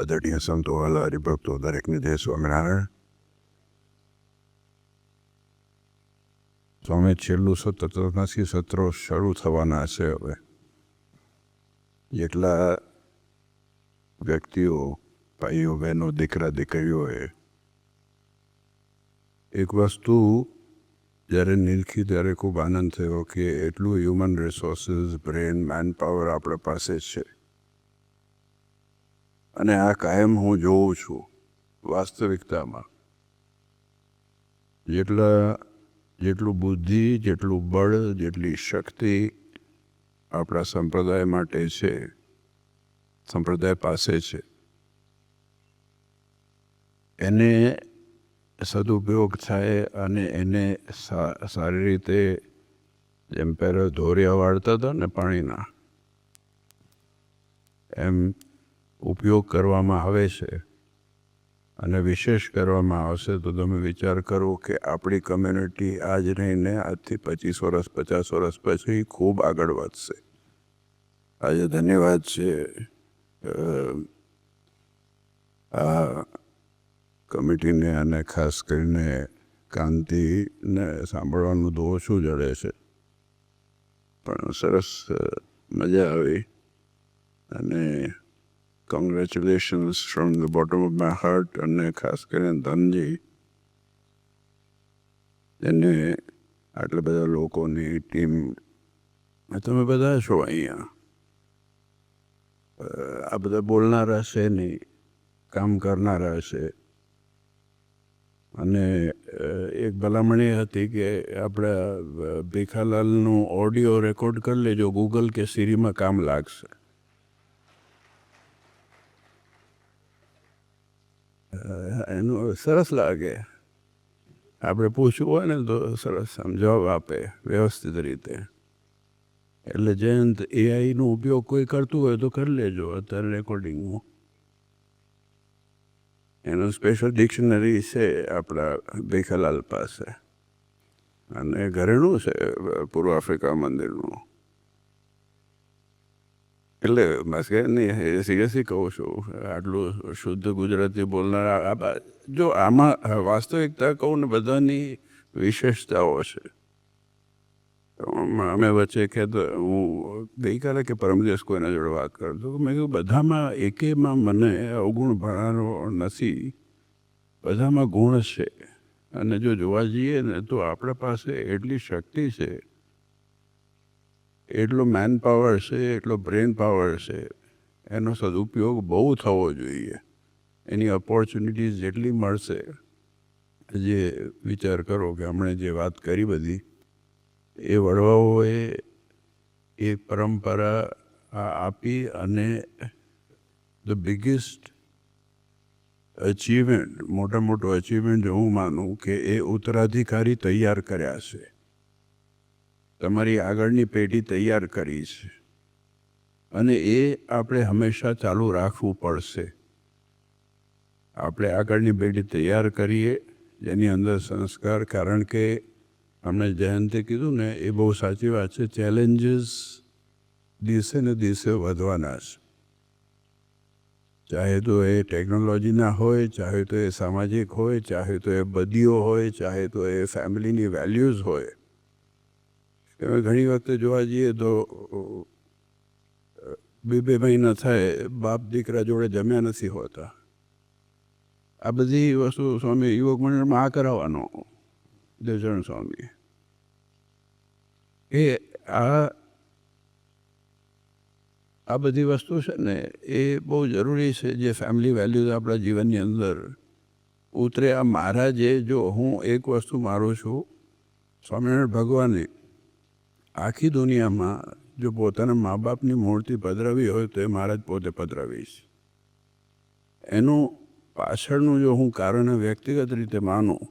આદરણીય સંતો વાલા હરિભક્તો દરેકને જય સ્વામિનારાયણ. સ્વામી છેલ્લું સત્ર 83 સત્રો શરૂ થવાના છે. હવે જેટલા વ્યક્તિઓ, ભાઈઓ બહેનો, દીકરા દીકરીઓએ એક વસ્તુ જ્યારે નિરખી ત્યારે ખૂબ આનંદ થયો કે એટલું human resources, brain, man power આપણા પાસે છે. અને આ કાયમ હું જોઉં છું વાસ્તવિકતામાં. જેટલું બુદ્ધિ, જેટલું બળ, જેટલી શક્તિ આપણા સંપ્રદાય માટે છે, સંપ્રદાય પાસે છે, એને સદુપયોગ થાય અને એને સારી રીતે, જેમ પહેલાં ધોરિયા વાળતા હતા ને પાણીના, એમ ઉપયોગ કરવામાં આવે છે અને વિશેષ કરવામાં આવશે તો તમે વિચાર કરો કે આપણી કમ્યુનિટી આજ નહીં ને આજથી 25 વર્ષ 50 વર્ષ પછી ખૂબ આગળ વધશે. આજે ધન્યવાદ છે આ કમિટીને અને ખાસ કરીને કાંતિને સાંભળવાનું તો ઓછું જડે છે, પણ સરસ મજા આવી. અને congratulations from the bottom of my heart. અને ખાસ કરીને ધનજી, એને આટલા બધા લોકોની ટીમ, તમે બધા છો અહીંયા, આ બધા બોલનારા છે નહીં, કામ કરનારા છે. અને એક ભલામણી હતી કે આપણે ભીખાલાલનું ઓડિયો રેકોર્ડ કરી લેજો, ગૂગલ કે સિરીમાં કામ લાગશે. એનું સરસ લાગે. આપણે પૂછવું હોય ને તો સરસ જવાબ આપે વ્યવસ્થિત રીતે. એટલે જયંત એઆઈનો ઉપયોગ કોઈ કરતું હોય તો કરી લેજો અત્યારે રેકોર્ડિંગનું. એનું સ્પેશિયલ ડિક્શનરી છે આપણા ભીખાલાલ પાસે, અને ઘરેણું છે પૂર્વ આફ્રિકા મંદિરનું. એટલે બસ કે નહીં, સિરિયસલી કહું છું, આટલું શુદ્ધ ગુજરાતી બોલનારા, જો આમાં વાસ્તવિકતા કહું ને બધાની વિશેષતાઓ છે. અમે વચ્ચે કહેતો, હું ગઈકાલે કે પરમ દિવસ કોઈના જોડે વાત કરતો, મેં કહ્યું બધામાં એકેયમાં મને અવગુણ ભણાનો નથી, બધામાં ગુણ છે. અને જો જોવા જઈએ ને તો આપણા પાસે એટલી શક્તિ છે, એટલો મેન પાવર છે, એટલો બ્રેન પાવર છે, એનો સદુપયોગ બહુ થવો જોઈએ. એની ઓપોર્ચ્યુનિટીઝ જેટલી મળશે, જે વિચાર કરો કે હમણાં જે વાત કરી બધી, એ વડવાઓએ એ પરંપરા આપી. અને ધ બિગેસ્ટ અચીવમેન્ટ, મોટો અચીવમેન્ટ જો હું માનું કે એ ઉત્તરાધિકારી તૈયાર કર્યા છે, તમારી આગળની પેઢી તૈયાર કરી છે. અને એ આપણે હંમેશા ચાલુ રાખવું પડશે. આપણે આગળની પેઢી તૈયાર કરીએ જેની અંદર સંસ્કાર, કારણ કે અમને જયંતે કીધું ને એ બહુ સાચી વાત છે, ચેલેન્જીસ દિવસે ને દિવસે વધવાના છે. ચાહે તો એ ટેકનોલોજીના હોય, ચાહે તો એ સામાજિક હોય, ચાહે તો એ બદીઓ હોય, ચાહે તો એ ફેમિલીની વેલ્યુઝ હોય. તમે ઘણી વખતે જોવા જઈએ તો 2 મહિના થાય બાપ દીકરા જોડે જમ્યા નથી હોતા. આ બધી વસ્તુ સ્વામી યુવક મંડળમાં આ કરાવવાનો દેવચરણ સ્વામી એ આ બધી વસ્તુ છે ને એ બહુ જરૂરી છે, જે ફેમિલી વેલ્યુઝ આપણા જીવનની અંદર ઉતરે. આ મારા જે, જો હું એક વસ્તુ મારું છું, સ્વામિનારાયણ ભગવાને આખી દુનિયામાં જો પોતાના મા બાપની મૂર્તિ પધરાવી હોય તો એ મહારાજ પોતે પધરાવીશ. એનું પાછળનું જો હું કારણ વ્યક્તિગત રીતે માનું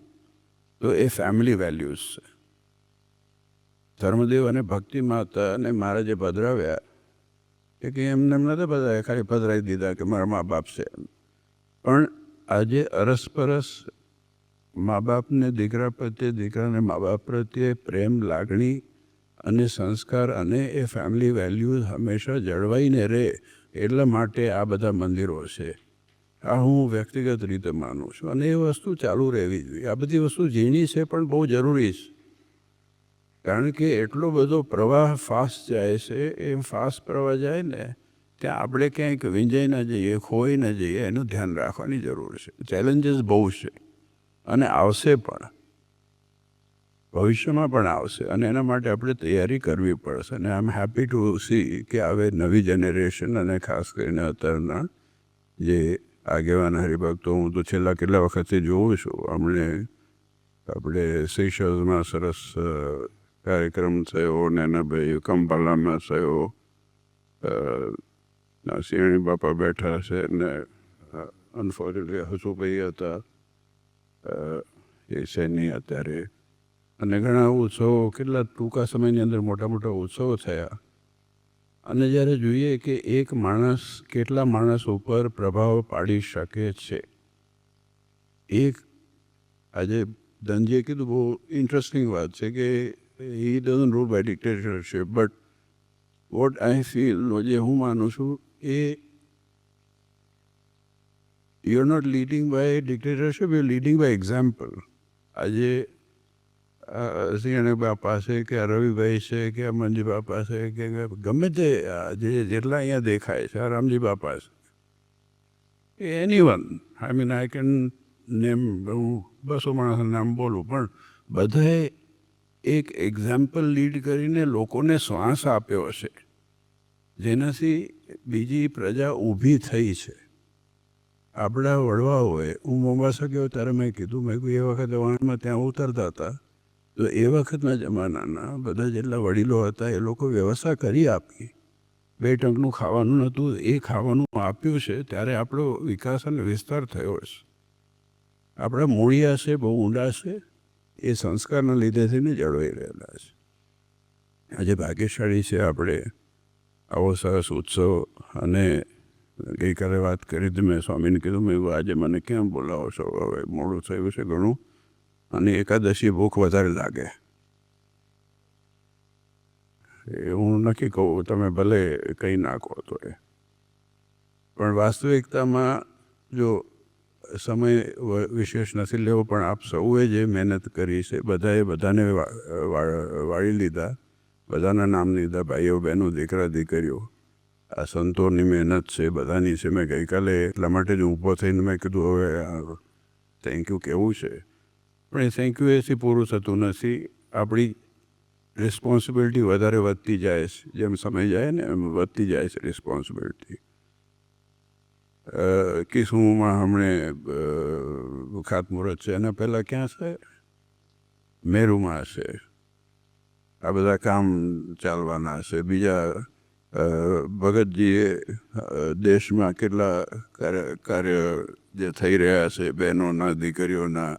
તો એ ફેમિલી વેલ્યુઝ છે. ધર્મદેવ અને ભક્તિ માતા અને મહારાજે પધરાવ્યા કે એમને એમ નતા પધરાવ્યા, ખાલી પધરાવી દીધા કે મારા મા બાપ છે. પણ આજે અરસપરસ મા બાપને દીકરા પ્રત્યે, દીકરાને મા બાપ પ્રત્યે પ્રેમ, લાગણી અને સંસ્કાર અને એ ફેમિલી વેલ્યુઝ હંમેશા જળવાઈને રહે, એટલા માટે આ બધા મંદિરો છે. આ હું વ્યક્તિગત રીતે માનું છું અને એ વસ્તુ ચાલુ રહેવી જોઈએ. આ બધી વસ્તુ ઝીણી છે પણ બહુ જરૂરી છે, કારણ કે એટલો બધો પ્રવાહ ફાસ્ટ જાય છે. એ ફાસ્ટ પ્રવાહ જાય ને ત્યાં આપણે ક્યાંક વિંજાઈ ન જઈએ, ખોઈ ન જઈએ, એનું ધ્યાન રાખવાની જરૂર છે. ચેલેન્જીસ બહુ છે અને આવશે પણ, ભવિષ્યમાં પણ આવશે અને એના માટે આપણે તૈયારી કરવી પડશે. અને આઈ એમ હેપી ટુ સી કે હવે નવી જનરેશન અને ખાસ કરીને અત્યારના જે આગેવાન હરિભક્તો, હું તો છેલ્લા કેટલા વખતથી જોઉં છું. આપણે સેશલ્સમાં સરસ કાર્યક્રમ થયો ને એના ભાઈ કંપાલામાં થયો, સિંહણી બાપા બેઠા છે ને અનફોર્ચ્યુનેટલી હસુભાઈ હતા, એ છે નહીં અત્યારે. અને ઘણા ઉત્સવો કેટલા ટૂંકા સમયની અંદર મોટા મોટા ઉત્સવો થયા. અને જ્યારે જોઈએ કે એક માણસ કેટલા માણસ ઉપર પ્રભાવ પાડી શકે છે. આજે ધનજીએ કીધું બહુ ઇન્ટરેસ્ટિંગ વાત છે કે he doesn't rule by dictatorship, but what I feel, જે હું માનું છું એ you are not leading by dictatorship, you are leading by example. આજે સિંહણી બાપા છે કે રવિભાઈ છે કે અમનજી બાપા છે કે ગમે તે જેટલા અહીંયા દેખાય છે, રામજી બાપા છે, anyone I mean I can name, હું 200 માણસનું નામ બોલું, પણ બધાએ એક એક્ઝામ્પલ લીડ કરીને લોકોને શ્વાસ આપ્યો છે, જેનાથી બીજી પ્રજા ઊભી થઈ છે. આપણા વડવાઓએ, હું મોમ્બાસા ગયો ત્યારે મેં કીધું, મેં એ વખતે વાહનમાં ત્યાં ઉતરતા હતા તો એ વખતના જમાનાના બધા જેટલા વડીલો હતા એ લોકો વ્યવસ્થા કરી આપી. 2 ટંકનું ખાવાનું નહોતું, એ ખાવાનું આપ્યું છે, ત્યારે આપણો વિકાસ અને વિસ્તાર થયો છે. આપણા મૂળિયા છે બહુ ઊંડા છે, એ સંસ્કારના લીધેથી ને જળવાઈ રહેલા છે. આજે ભાગ્યશાળી છે આપણે આવો સરસ ઉત્સવ. અને ગઈકાલે વાત કરી હતી, મેં સ્વામીને કીધું, મેં આજે મને કેમ બોલાવો છો, હવે મોડું થયું છે ઘણું અને એકાદશી ભૂખ વધારે લાગે. એ હું નક્કી કહું, તમે ભલે કંઈ નાખો તો એ, પણ વાસ્તવિકતામાં જો સમય વિશેષ નથી લેવો, પણ આપ સૌએ જે મહેનત કરી છે, બધાએ બધાને વાળી લીધા, બધાના નામ લીધા, ભાઈઓ બહેનો દીકરા દીકરીઓ. આ સંતોની મહેનત છે, બધાની છે. મેં ગઈકાલે એટલા માટે જ ઊભો થઈને મેં કીધું હવે થેન્ક યુ કહેવું છે, પણ એ થેન્ક યુ એથી પૂરું થતું નથી. આપણી રિસ્પોન્સિબિલિટી વધારે વધતી જાય છે, જેમ સમય જાય ને એમ વધતી જાય છે રિસ્પોન્સિબિલિટી. કિસ્મોમાં હમણે ખાતમુહૂર્ત છે, એના પહેલાં ક્યાં છે, મેરુમાં છે. આ બધા કામ ચાલવાના છે. બીજા ભગતજીએ દેશમાં કેટલા કાર્ય જે થઈ રહ્યા છે, બહેનોના, દીકરીઓના,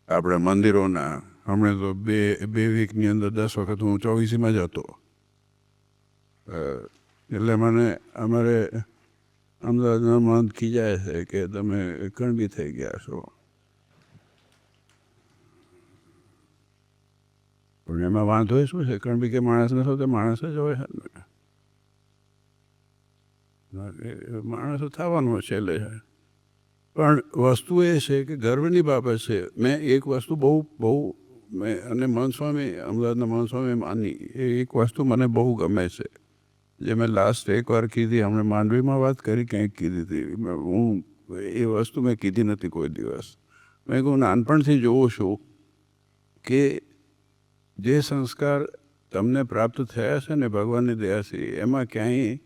આપણા મંદિરોના. હમણાં તો બે વીકની અંદર 10 વખત હું 24માં જ હતો. એટલે મને અમારે અમદાવાદના મન ખીજાય છે કે તમે કણબી થઈ ગયા છો. પણ એમાં વાંધો એ શું છે, કણબી કે માણસ નતો તો માણસ જ હોય. માણસો થવાનું છેલ્લે. પણ વસ્તુ એ છે કે ગર્વની બાબત છે. મેં એક વસ્તુ બહુ અને મનસ્વામી, અમદાવાદના મનસ્વામી માની, એ એક વસ્તુ મને બહુ ગમે છે, જે મેં લાસ્ટ એકવાર કીધી, હમણાં માંડવીમાં વાત કરી, કંઈક કીધી હતી. હું એ વસ્તુ મેં કીધી નથી કોઈ દિવસ. મેં કહું, નાનપણથી જોઉં છું કે જે સંસ્કાર તમને પ્રાપ્ત થયા છે ને ભગવાનની દયાથી, એમાં ક્યાંય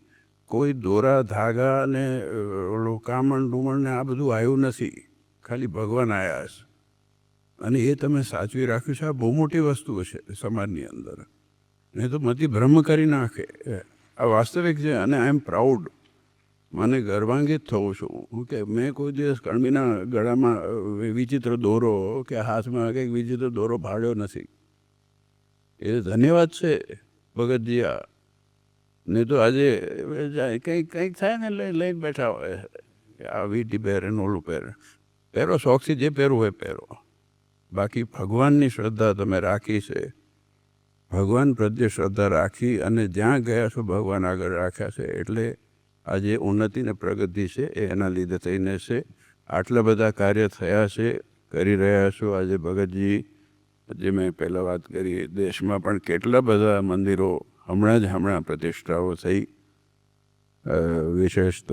કોઈ દોરા ધાગા અને ઓલું કામણ ડુમણ ને આ બધું આવ્યું નથી. ખાલી ભગવાન આવ્યા છે અને એ તમે સાચવી રાખ્યું છે. આ બહુ મોટી વસ્તુ છે સમાજની અંદર, નહીં તો મતિ ભ્રમ કરી નાખે. આ વાસ્તવિક છે અને આઈ એમ પ્રાઉડ. મને ગર્વાન્વિત થઉં છું કે મેં કોઈ દિવસ કણબીના ગળામાં વિચિત્ર દોરો કે હાથમાં કંઈક વિચિત્ર દોરો ભાડ્યો નથી. એ ધન્યવાદ છે ભગતજી. નહીં તો આજે કંઈક થાય ને લઈને બેઠા હોય, આ વીટી પહેરે ને ઓલું પહેરો શોખથી જે પહેરવું હોય પહેરો. બાકી ભગવાનની શ્રદ્ધા તમે રાખી છે, ભગવાન પ્રત્યે શ્રદ્ધા રાખી અને જ્યાં ગયા છો ભગવાન આગળ રાખ્યા છે. એટલે આજે ઉન્નતિ ને પ્રગતિ છે એ એના લીધે થઈને છે. આટલા બધા કાર્ય થયા છે, કરી રહ્યા છો. આજે ભગતજી, જે મેં પહેલાં વાત કરી, દેશમાં પણ કેટલા બધા મંદિરો હમણાં પ્રતિષ્ઠાઓ થઈ. વિશેષત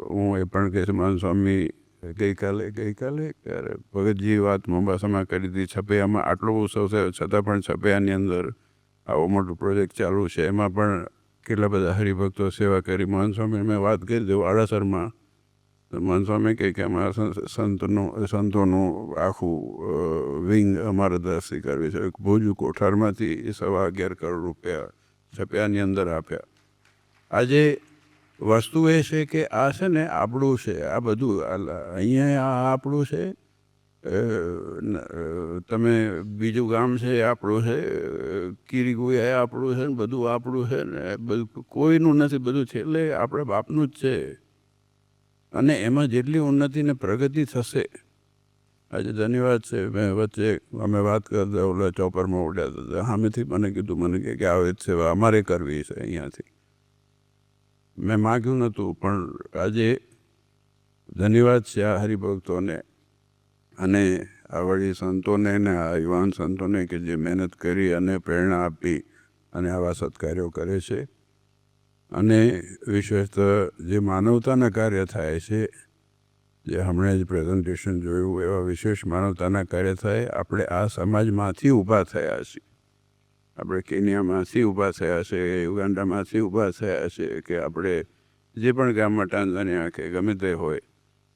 હું એ પણ કહીશ, મહાન સ્વામી ગઈકાલે ભગતજી વાત મોમ્બાસામાં કરી હતી. છપૈયામાં આટલો ઉત્સવ થયો છતાં પણ છપૈયાની અંદર આવો મોટો પ્રોજેક્ટ ચાલુ છે. એમાં પણ કેટલા બધા હરિભક્તો સેવા કરી. મહાન સ્વામી મેં વાત કરી દઉં આડાસરમાં, તો મહાન સ્વામી કહે કે અમારા સંતોનું આખું વિંગ અમારે દસ્તી કરવી છે. ભુજ કોઠારમાંથી 11.25 કરોડ રૂપિયા છપૈયાની અંદર આપ્યા. આજે વસ્તુ એ છે કે આ છે ને આપણું છે, આ બધું અહીંયા આ આપણું છે. તમે બીજું ગામ છે એ આપણું છે, કીરીગુઈ એ આપણું છે ને બધું આપણું છે ને બધું કોઈનું નથી. બધું છેલ્લે આપણે બાપનું જ છે. અને એમાં જેટલી ઉન્નતિ ને પ્રગતિ થશે. આજે ધન્યવાદ છે, મેં વચ્ચે અમે વાત કરતા ઓલા ચોપરમાં ઉડ્યા હતા, સામેથી મને કીધું, મને કે આવે જ સેવા અમારે કરવી છે અહીંયાથી. મેં માગ્યું નહોતું, પણ આજે ધન્યવાદ છે આ હરિભક્તોને અને આ વળી સંતોને ને આ યુવાન સંતોને કે જે મહેનત કરી અને પ્રેરણા આપી અને આવા સત્કાર્યો કરે છે. અને વિશેષત જે માનવતાના કાર્ય થાય છે, જે હમણાં જ પ્રેઝન્ટેશન જોયું, એવા વિશેષ માનવતાના કાર્ય થાય. આપણે આ સમાજમાંથી ઊભા થયા છીએ. આપણે કેન્યામાંથી ઊભા થયા છે, યુગાન્ડામાંથી ઊભા થયા છે, કે આપણે જે પણ ગામમાં ટાંઝાનિયા કે ગમે તે હોય,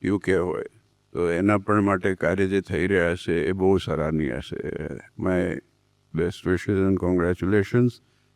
યુકે હોય, તો એના પણ માટે કાર્ય જે થઈ રહ્યા છે એ બહુ સરાહનીય છે. My best wishes and congratulations.